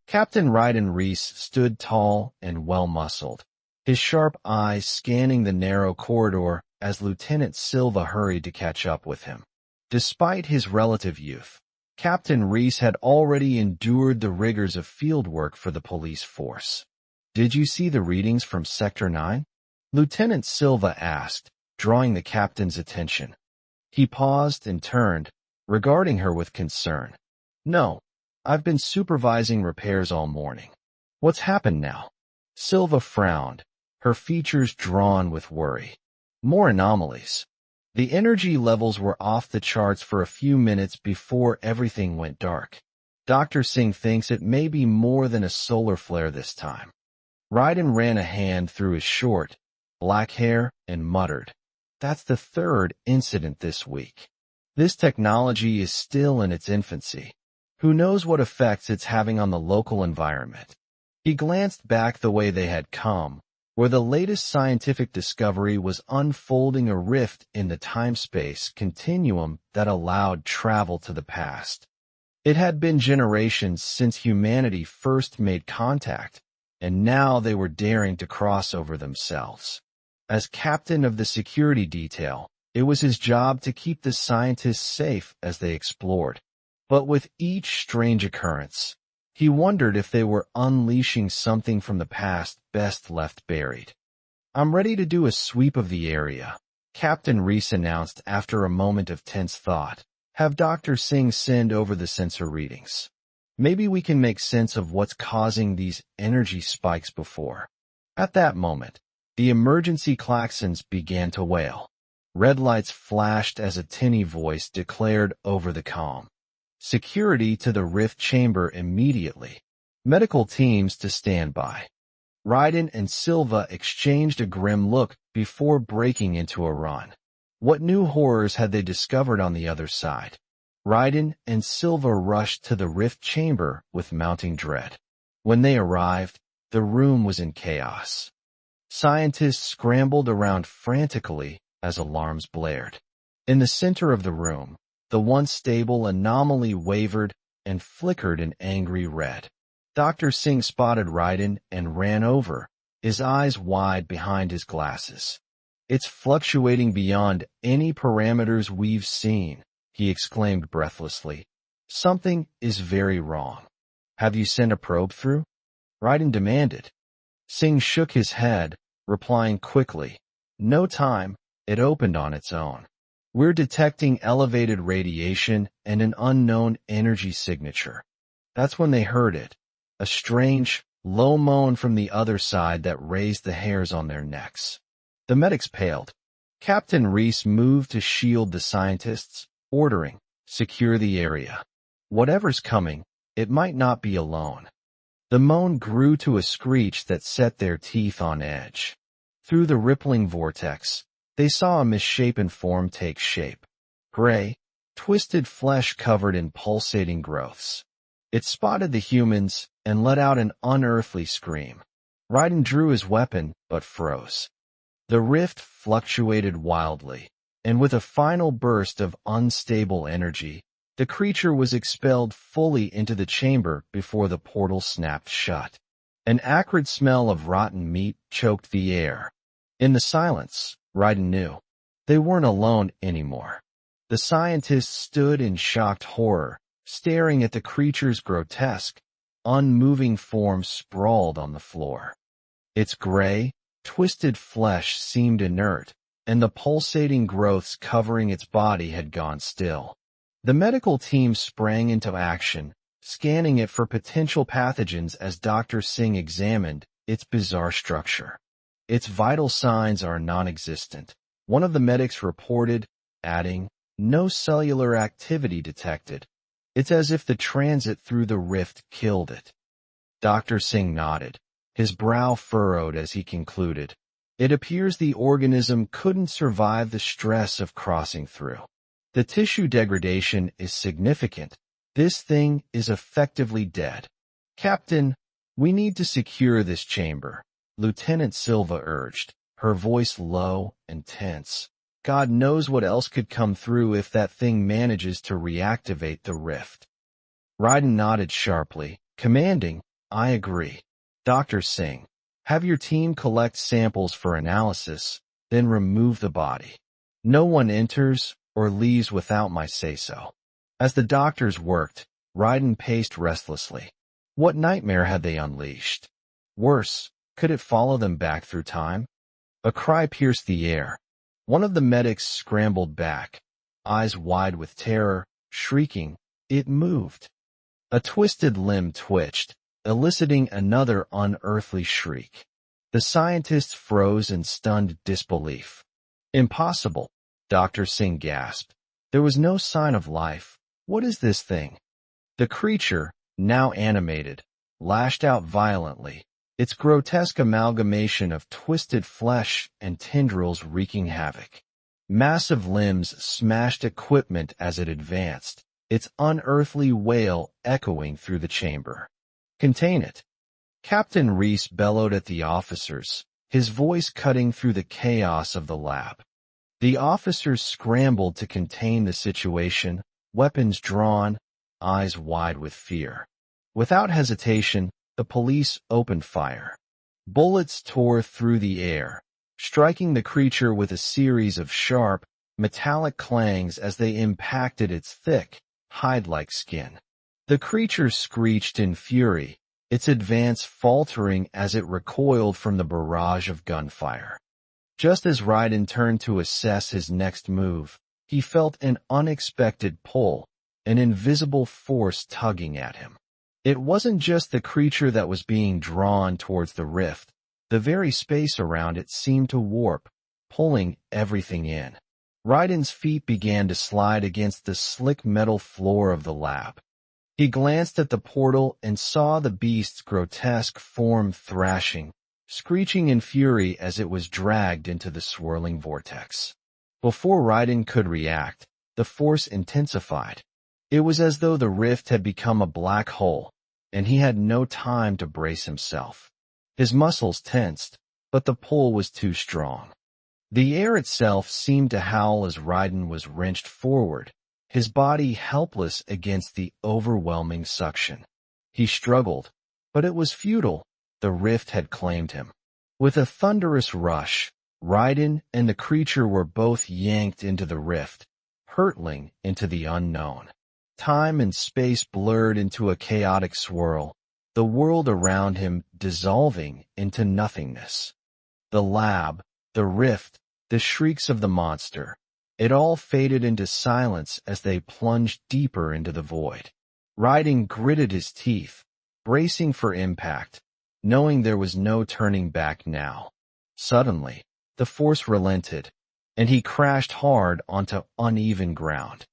Captain Raiden Rhys stood tall and well-muscled, his sharp eyes scanning the narrow corridor as Lieutenant Silva hurried to catch up with him. Despite his relative youth, Captain Rhys had already endured the rigors of fieldwork for the police force. "Did you see the readings from Sector 9? Lieutenant Silva asked, drawing the captain's attention. He paused and turned, regarding her with concern. "No, I've been supervising repairs all morning." "What's happened now?" Silva frowned, her features drawn with worry. "More anomalies. The energy levels were off the charts for a few minutes before everything went dark. Dr. Singh thinks it may be more than a solar flare this time." Raiden ran a hand through his short, black hair and muttered, "That's the third incident this week. This technology is still in its infancy. Who knows what effects it's having on the local environment?" He glanced back the way they had come, where the latest scientific discovery was unfolding a rift in the time-space continuum that allowed travel to the past. It had been generations since humanity first made contact, and now they were daring to cross over themselves. As captain of the security detail, it was his job to keep the scientists safe as they explored. But with each strange occurrence, he wondered if they were unleashing something from the past best left buried. "I'm ready to do a sweep of the area," Captain Rhys announced after a moment of tense thought. "Have Dr. Singh send over the sensor readings. Maybe we can make sense of what's causing these energy spikes before." At that moment, the emergency klaxons began to wail. Red lights flashed as a tinny voice declared over the comm. "Security to the rift chamber immediately. Medical teams to stand by." Raiden and Silva exchanged a grim look before breaking into a run. What new horrors had they discovered on the other side? Raiden and Silva rushed to the rift chamber with mounting dread. When they arrived, the room was in chaos. Scientists scrambled around frantically as alarms blared. In the center of the room, the once stable anomaly wavered and flickered an angry red. Dr. Singh spotted Raiden and ran over, his eyes wide behind his glasses. "It's fluctuating beyond any parameters we've seen," he exclaimed breathlessly. "Something is very wrong." "Have you sent a probe through?" Raiden demanded. Singh shook his head, replying quickly, "No time, it opened on its own. We're detecting elevated radiation and an unknown energy signature." That's when they heard it, a strange, low moan from the other side that raised the hairs on their necks. The medics paled. Captain Rhys moved to shield the scientists, ordering, "Secure the area. Whatever's coming, it might not be alone." The moan grew to a screech that set their teeth on edge. Through the rippling vortex, they saw a misshapen form take shape. Gray, twisted flesh covered in pulsating growths. It spotted the humans and let out an unearthly scream. Raiden drew his weapon, but froze. The rift fluctuated wildly, and with a final burst of unstable energy, the creature was expelled fully into the chamber before the portal snapped shut. An acrid smell of rotten meat choked the air. In the silence, Raiden knew they weren't alone anymore. The scientists stood in shocked horror, staring at the creature's grotesque, unmoving form sprawled on the floor. Its gray, twisted flesh seemed inert, and the pulsating growths covering its body had gone still. The medical team sprang into action, scanning it for potential pathogens as Dr. Singh examined its bizarre structure. "Its vital signs are non-existent," one of the medics reported, adding, "No cellular activity detected. It's as if the transit through the rift killed it." Dr. Singh nodded, his brow furrowed as he concluded, "It appears the organism couldn't survive the stress of crossing through. The tissue degradation is significant. This thing is effectively dead." "Captain, we need to secure this chamber," Lieutenant Silva urged, her voice low and tense. "God knows what else could come through if that thing manages to reactivate the rift." Raiden nodded sharply, commanding, I agree. Dr. Singh, have your team collect samples for analysis, then remove the body. No one enters or leaves without my say-so. As the doctors worked, Raiden paced restlessly. What nightmare had they unleashed? Worse, could it follow them back through time? A cry pierced the air. One of the medics scrambled back, eyes wide with terror, shrieking, "It moved!" A twisted limb twitched, eliciting another unearthly shriek. The scientists froze in stunned disbelief. Impossible, Dr. Singh gasped. There was no sign of life. What is this thing? The creature, now animated, lashed out violently, its grotesque amalgamation of twisted flesh and tendrils wreaking havoc. Massive limbs smashed equipment as it advanced, its unearthly wail echoing through the chamber. "Contain it!" Captain Rhys bellowed at the officers, his voice cutting through the chaos of the lab. The officers scrambled to contain the situation, weapons drawn, eyes wide with fear. Without hesitation, the police opened fire. Bullets tore through the air, striking the creature with a series of sharp, metallic clangs as they impacted its thick, hide-like skin. The creature screeched in fury, its advance faltering as it recoiled from the barrage of gunfire. Just as Raiden turned to assess his next move, he felt an unexpected pull, an invisible force tugging at him. It wasn't just the creature that was being drawn towards the rift. The very space around it seemed to warp, pulling everything in. Raiden's feet began to slide against the slick metal floor of the lab. He glanced at the portal and saw the beast's grotesque form thrashing, screeching in fury as it was dragged into the swirling vortex. Before Raiden could react, the force intensified. It was as though the rift had become a black hole, and he had no time to brace himself. His muscles tensed, but the pull was too strong. The air itself seemed to howl as Raiden was wrenched forward, his body helpless against the overwhelming suction. He struggled, but it was futile. The rift had claimed him. With a thunderous rush, Raiden and the creature were both yanked into the rift, hurtling into the unknown. Time and space blurred into a chaotic swirl, the world around him dissolving into nothingness. The lab, the rift, the shrieks of the monster, it all faded into silence as they plunged deeper into the void. Raiden gritted his teeth, bracing for impact, knowing there was no turning back now. Suddenly, the force relented, and he crashed hard onto uneven ground.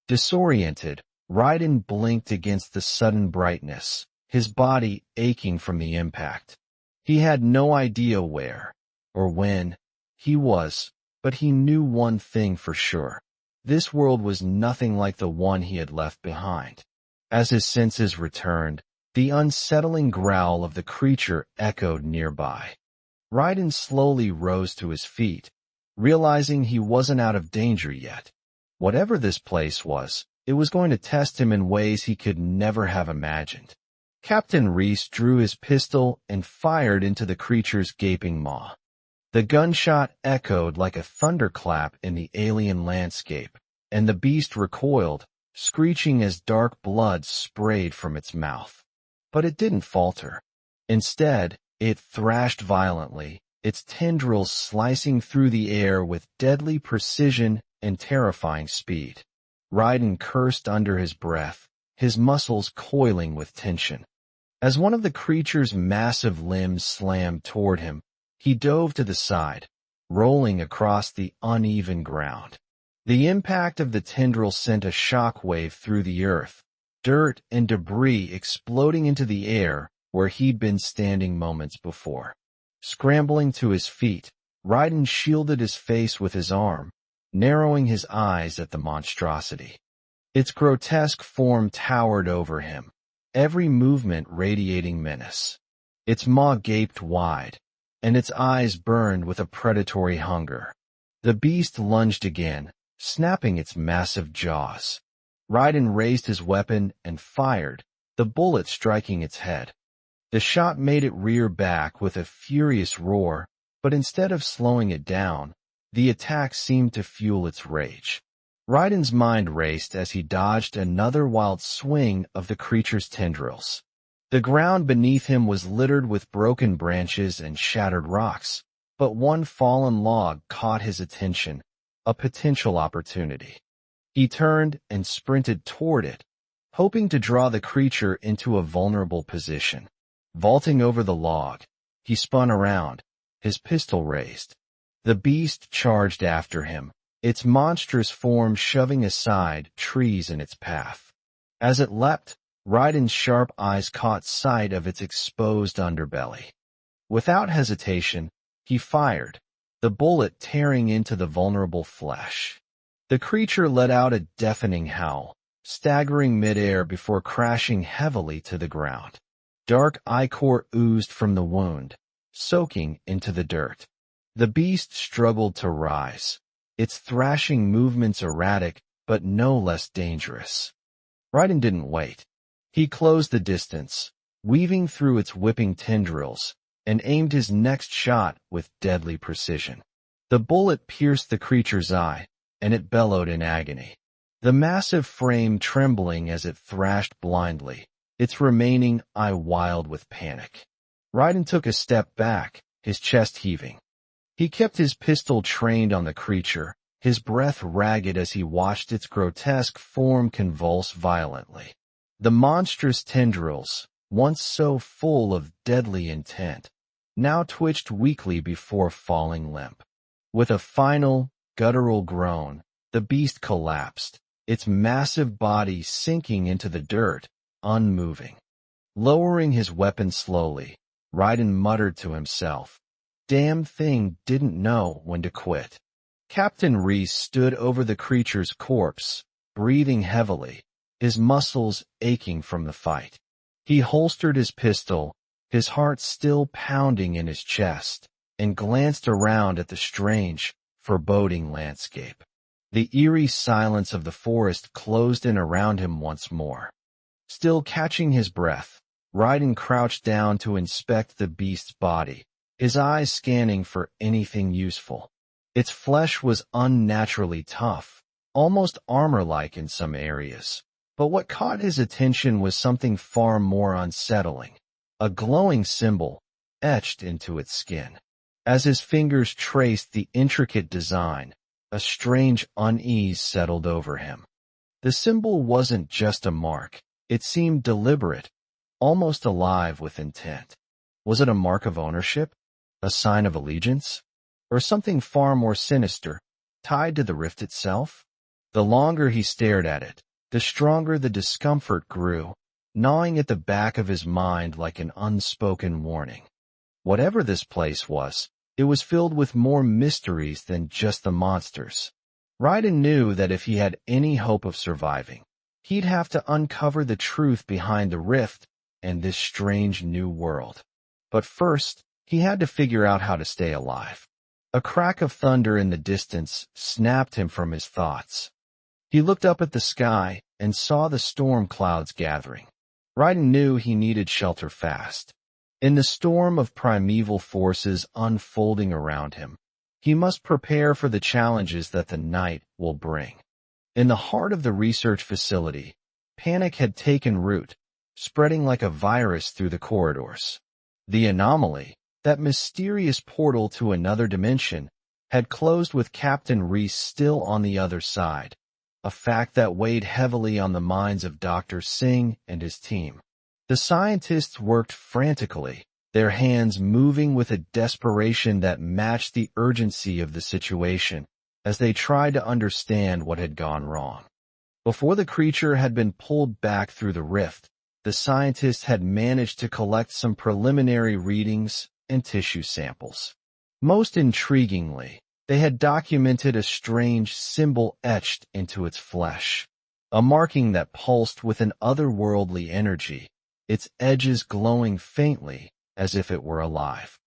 Disoriented, Raiden blinked against the sudden brightness, his body aching from the impact. He had no idea where, or when, he was, but he knew one thing for sure. This world was nothing like the one he had left behind. As his senses returned, the unsettling growl of the creature echoed nearby. Raiden slowly rose to his feet, realizing he wasn't out of danger yet. Whatever this place was, it was going to test him in ways he could never have imagined. Captain Rhys drew his pistol and fired into the creature's gaping maw. The gunshot echoed like a thunderclap in the alien landscape, and the beast recoiled, screeching as dark blood sprayed from its mouth. But it didn't falter. Instead, it thrashed violently, its tendrils slicing through the air with deadly precision and terrifying speed. Raiden cursed under his breath, his muscles coiling with tension. As one of the creature's massive limbs slammed toward him, he dove to the side, rolling across the uneven ground. The impact of the tendril sent a shock wave through the earth, dirt and debris exploding into the air where he'd been standing moments before. Scrambling to his feet, Raiden shielded his face with his arm, narrowing his eyes at the monstrosity. Its grotesque form towered over him, every movement radiating menace. Its maw gaped wide, and its eyes burned with a predatory hunger. The beast lunged again, snapping its massive jaws. Raiden raised his weapon and fired, the bullet striking its head. The shot made it rear back with a furious roar, but instead of slowing it down, the attack seemed to fuel its rage. Raiden's mind raced as he dodged another wild swing of the creature's tendrils. The ground beneath him was littered with broken branches and shattered rocks, but one fallen log caught his attention, a potential opportunity. He turned and sprinted toward it, hoping to draw the creature into a vulnerable position. Vaulting over the log, he spun around, his pistol raised. The beast charged after him, its monstrous form shoving aside trees in its path. As it leapt, Raiden's sharp eyes caught sight of its exposed underbelly. Without hesitation, he fired, the bullet tearing into the vulnerable flesh. The creature let out a deafening howl, staggering midair before crashing heavily to the ground. Dark ichor oozed from the wound, soaking into the dirt. The beast struggled to rise, its thrashing movements erratic but no less dangerous. Raiden didn't wait. He closed the distance, weaving through its whipping tendrils, and aimed his next shot with deadly precision. The bullet pierced the creature's eye, and it bellowed in agony. The massive frame trembling as it thrashed blindly, its remaining eye wild with panic. Raiden took a step back, his chest heaving. He kept his pistol trained on the creature, his breath ragged as he watched its grotesque form convulse violently. The monstrous tendrils, once so full of deadly intent, now twitched weakly before falling limp. With a final, guttural groan, the beast collapsed, its massive body sinking into the dirt, unmoving. Lowering his weapon slowly, Raiden muttered to himself, "Damn thing didn't know when to quit." Captain Rhys stood over the creature's corpse, breathing heavily, his muscles aching from the fight. He holstered his pistol, his heart still pounding in his chest, and glanced around at the strange, foreboding landscape. The eerie silence of the forest closed in around him once more. Still catching his breath, Raiden crouched down to inspect the beast's body, his eyes scanning for anything useful. Its flesh was unnaturally tough, almost armor-like in some areas. But what caught his attention was something far more unsettling, a glowing symbol etched into its skin. As his fingers traced the intricate design, a strange unease settled over him. The symbol wasn't just a mark, it seemed deliberate, almost alive with intent. Was it a mark of ownership, a sign of allegiance, or something far more sinister, tied to the rift itself? The longer he stared at it, the stronger the discomfort grew, gnawing at the back of his mind like an unspoken warning. Whatever this place was, it was filled with more mysteries than just the monsters. Raiden knew that if he had any hope of surviving, he'd have to uncover the truth behind the rift and this strange new world. But first, he had to figure out how to stay alive. A crack of thunder in the distance snapped him from his thoughts. He looked up at the sky and saw the storm clouds gathering. Raiden knew he needed shelter fast. In the storm of primeval forces unfolding around him, he must prepare for the challenges that the night will bring. In the heart of the research facility, panic had taken root, spreading like a virus through the corridors. The anomaly, that mysterious portal to another dimension, had closed with Captain Rhys still on the other side, a fact that weighed heavily on the minds of Dr. Singh and his team. The scientists worked frantically, their hands moving with a desperation that matched the urgency of the situation as they tried to understand what had gone wrong. Before the creature had been pulled back through the rift, the scientists had managed to collect some preliminary readings and tissue samples. Most intriguingly, they had documented a strange symbol etched into its flesh, a marking that pulsed with an otherworldly energy, its edges glowing faintly as if it were alive.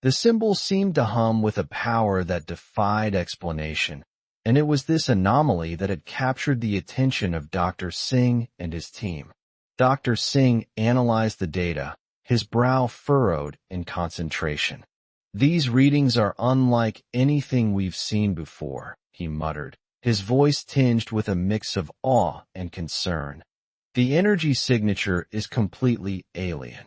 The symbol seemed to hum with a power that defied explanation, and it was this anomaly that had captured the attention of Dr. Singh and his team. Dr. Singh analyzed the data, his brow furrowed in concentration. "These readings are unlike anything we've seen before," he muttered, his voice tinged with a mix of awe and concern. "The energy signature is completely alien."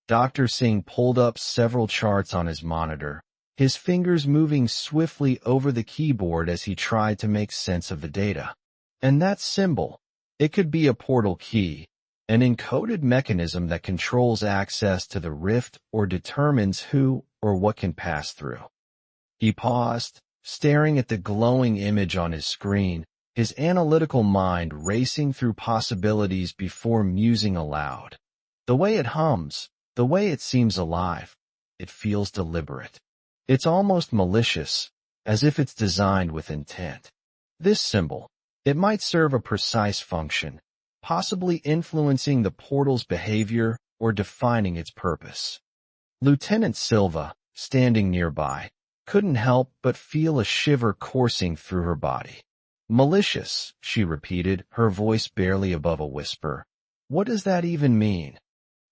Dr. Singh pulled up several charts on his monitor, his fingers moving swiftly over the keyboard as he tried to make sense of the data. "And that symbol, it could be a portal key, an encoded mechanism that controls access to the rift or determines who or what can pass through." He paused, staring at the glowing image on his screen, his analytical mind racing through possibilities before musing aloud. "The way it hums, the way it seems alive, it feels deliberate. It's almost malicious, as if it's designed with intent. This symbol, it might serve a precise function, possibly influencing the portal's behavior or defining its purpose." Lieutenant Silva, standing nearby, couldn't help but feel a shiver coursing through her body. "Malicious," she repeated, her voice barely above a whisper. "What does that even mean?"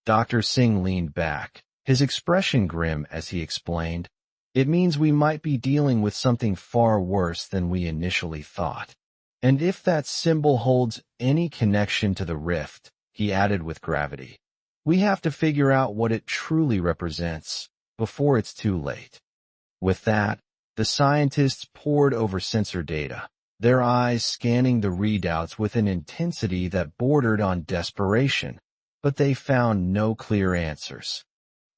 Dr. Singh leaned back, his expression grim as he explained, "It means we might be dealing with something far worse than we initially thought. And if that symbol holds any connection to the rift," he added with gravity, "we have to figure out what it truly represents before it's too late." With that, the scientists pored over sensor data, their eyes scanning the readouts with an intensity that bordered on desperation, but they found no clear answers.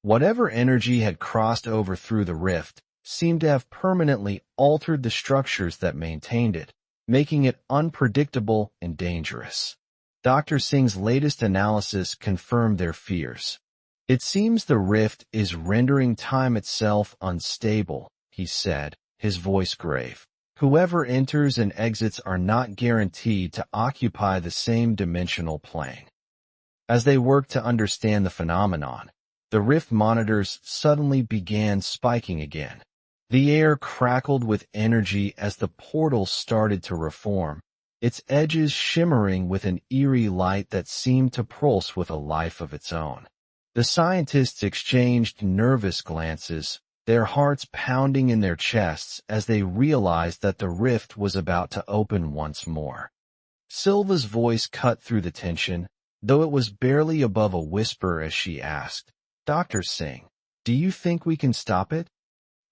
Whatever energy had crossed over through the rift seemed to have permanently altered the structures that maintained it, making it unpredictable and dangerous. Dr. Singh's latest analysis confirmed their fears. "It seems the rift is rendering time itself unstable," he said, his voice grave. "Whoever enters and exits are not guaranteed to occupy the same dimensional plane." As they worked to understand the phenomenon, the rift monitors suddenly began spiking again. The air crackled with energy as the portal started to reform, its edges shimmering with an eerie light that seemed to pulse with a life of its own. The scientists exchanged nervous glances, their hearts pounding in their chests as they realized that the rift was about to open once more. Silva's voice cut through the tension, though it was barely above a whisper as she asked, "Dr. Singh, do you think we can stop it?"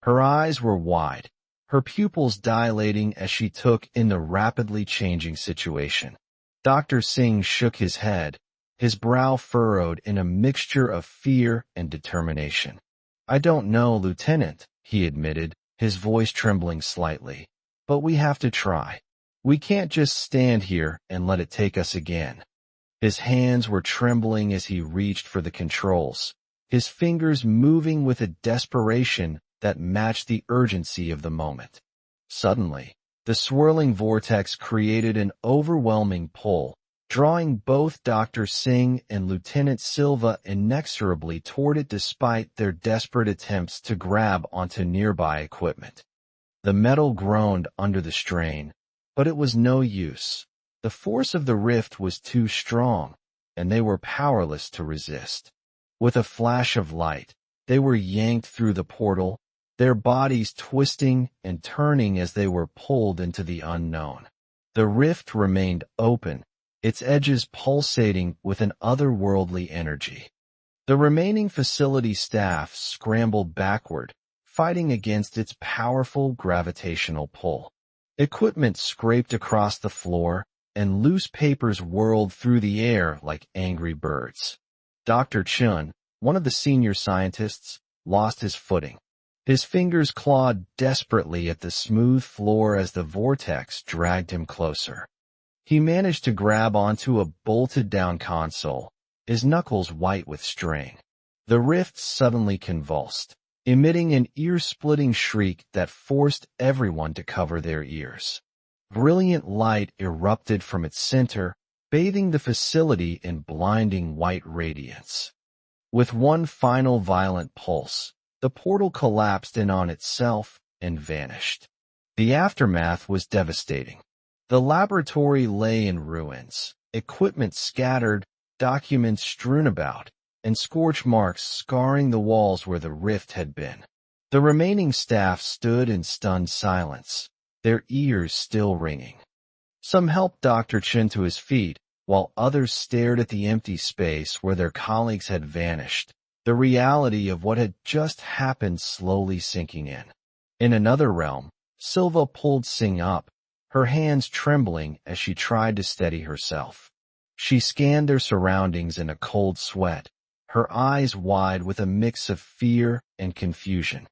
Her eyes were wide, her pupils dilating as she took in the rapidly changing situation. Dr. Singh shook his head, his brow furrowed in a mixture of fear and determination. "I don't know, Lieutenant," he admitted, his voice trembling slightly, "but we have to try. We can't just stand here and let it take us again." His hands were trembling as he reached for the controls, his fingers moving with a desperation that matched the urgency of the moment. Suddenly, the swirling vortex created an overwhelming pull, drawing both Dr. Singh and Lieutenant Silva inexorably toward it despite their desperate attempts to grab onto nearby equipment. The metal groaned under the strain, but it was no use. The force of the rift was too strong, and they were powerless to resist. With a flash of light, they were yanked through the portal, their bodies twisting and turning as they were pulled into the unknown. The rift remained open, its edges pulsating with an otherworldly energy. The remaining facility staff scrambled backward, fighting against its powerful gravitational pull. Equipment scraped across the floor, and loose papers whirled through the air like angry birds. Dr. Chun, one of the senior scientists, lost his footing. His fingers clawed desperately at the smooth floor as the vortex dragged him closer. He managed to grab onto a bolted-down console, his knuckles white with strain. The rift suddenly convulsed, emitting an ear-splitting shriek that forced everyone to cover their ears. Brilliant light erupted from its center, bathing the facility in blinding white radiance. With one final violent pulse, the portal collapsed in on itself and vanished. The aftermath was devastating. The laboratory lay in ruins, equipment scattered, documents strewn about, and scorch marks scarring the walls where the rift had been. The remaining staff stood in stunned silence, their ears still ringing. Some helped Dr. Chen to his feet, while others stared at the empty space where their colleagues had vanished, the reality of what had just happened slowly sinking in. In another realm, Silva pulled Sing up, her hands trembling as she tried to steady herself. She scanned their surroundings in a cold sweat, her eyes wide with a mix of fear and confusion.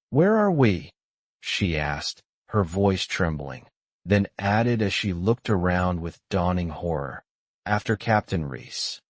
"Where are we?" she asked, her voice trembling, then added as she looked around with dawning horror. "After Captain Rhys."